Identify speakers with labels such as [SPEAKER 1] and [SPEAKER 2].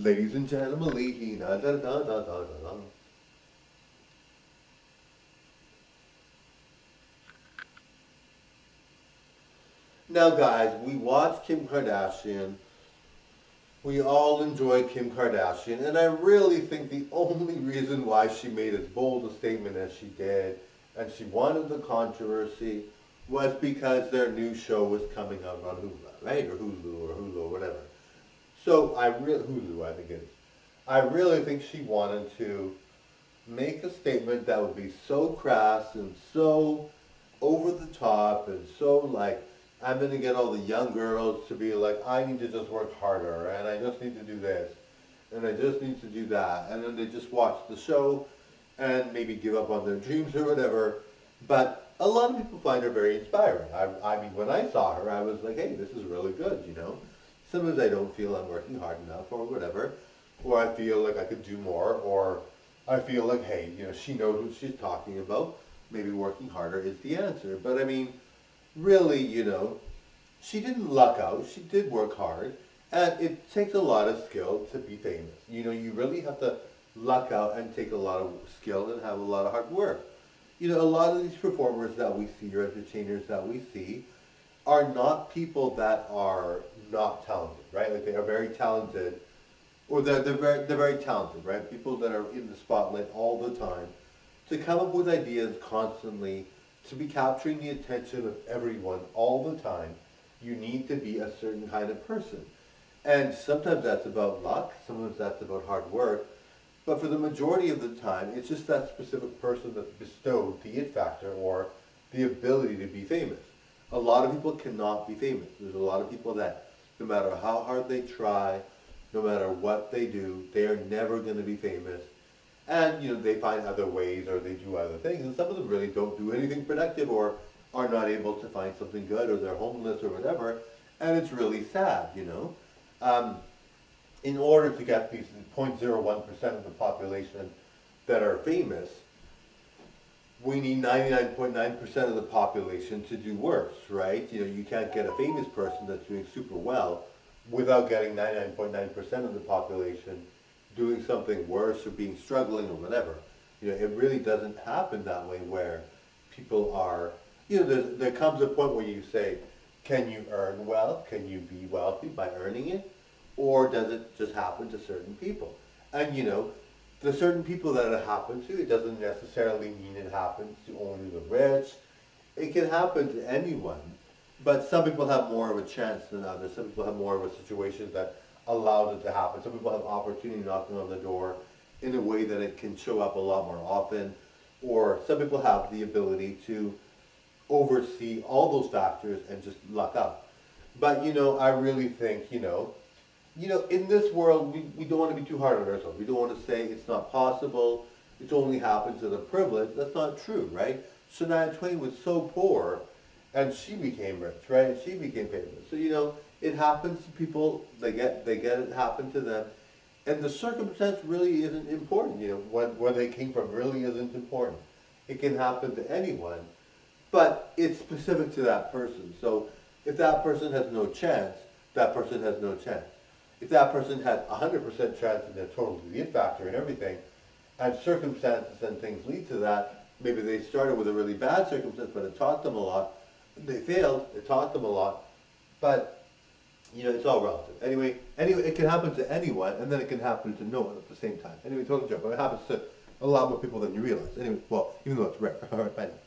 [SPEAKER 1] Ladies and gentlemen, da da da da da da. Now, guys, we watch Kim Kardashian. We all enjoy Kim Kardashian, and I really think the only reason why she made as bold a statement as she did, and she wanted the controversy, was because their new show was coming out on Hulu, right? Or Hulu, or whatever. So Hulu, I think it is. I really think she wanted to make a statement that would be so crass and so over the top and so like, I'm going to get all the young girls to be like, I need to just work harder and I just need to do this and I just need to do that. And then they just watch the show and maybe give up on their dreams or whatever. But a lot of people find her very inspiring. I mean, when I saw her, I was like, hey, this is really good, you know. Sometimes I don't feel I'm working hard enough or whatever, or I feel like I could do more, or I feel like, hey, you know, she knows what she's talking about. Maybe working harder is the answer. But I mean, really, you know, she didn't luck out. She did work hard. And it takes a lot of skill to be famous. You know, you really have to luck out and take a lot of skill and have a lot of hard work. You know, a lot of these performers that we see or entertainers that we see are not people that are not talented, right? Like they are very talented, or they're very talented, right? People that are in the spotlight all the time, to come up with ideas constantly, to be capturing the attention of everyone all the time, you need to be a certain kind of person. And sometimes that's about luck, sometimes that's about hard work, but for the majority of the time, it's just that specific person that bestowed the it factor or the ability to be famous. A lot of people cannot be famous. There's a lot of people that, no matter how hard they try, no matter what they do, they are never going to be famous. And, you know, they find other ways or they do other things. And some of them really don't do anything productive or are not able to find something good or they're homeless or whatever. And it's really sad, you know. In order to get these 0.01% of the population that are famous, we need 99.9% of the population to do worse, right? You know, you can't get a famous person that's doing super well without getting 99.9% of the population doing something worse or being struggling or whatever. You know, it really doesn't happen that way where people are, you know, there comes a point where you say, can you earn wealth? Can you be wealthy by earning it? Or does it just happen to certain people? And, you know, the certain people that it happens to, it doesn't necessarily mean it happens to only the rich. It can happen to anyone. But some people have more of a chance than others. Some people have more of a situation that allows it to happen. Some people have opportunity knocking on the door in a way that it can show up a lot more often. Or some people have the ability to oversee all those factors and just luck out. But, you know, I really think, in this world, we don't want to be too hard on ourselves. We don't want to say it's not possible, it's only happened to the privileged. That's not true, right? Shania Twain was so poor, and she became rich, right? And she became famous. So, you know, it happens to people, they get it happen to them. And the circumstance really isn't important, you know, where they came from really isn't important. It can happen to anyone, but it's specific to that person. So if that person has no chance, that person has no chance. If that person has 100% chance and they're totally the it factor and everything, and circumstances and things lead to that, maybe they started with a really bad circumstance, but it taught them a lot. They failed, it taught them a lot, but, you know, it's all relative. Anyway, it can happen to anyone, and then it can happen to no one at the same time. Anyway, total joke, but it happens to a lot more people than you realize. Anyway, well, even though it's rare. All right, bye now.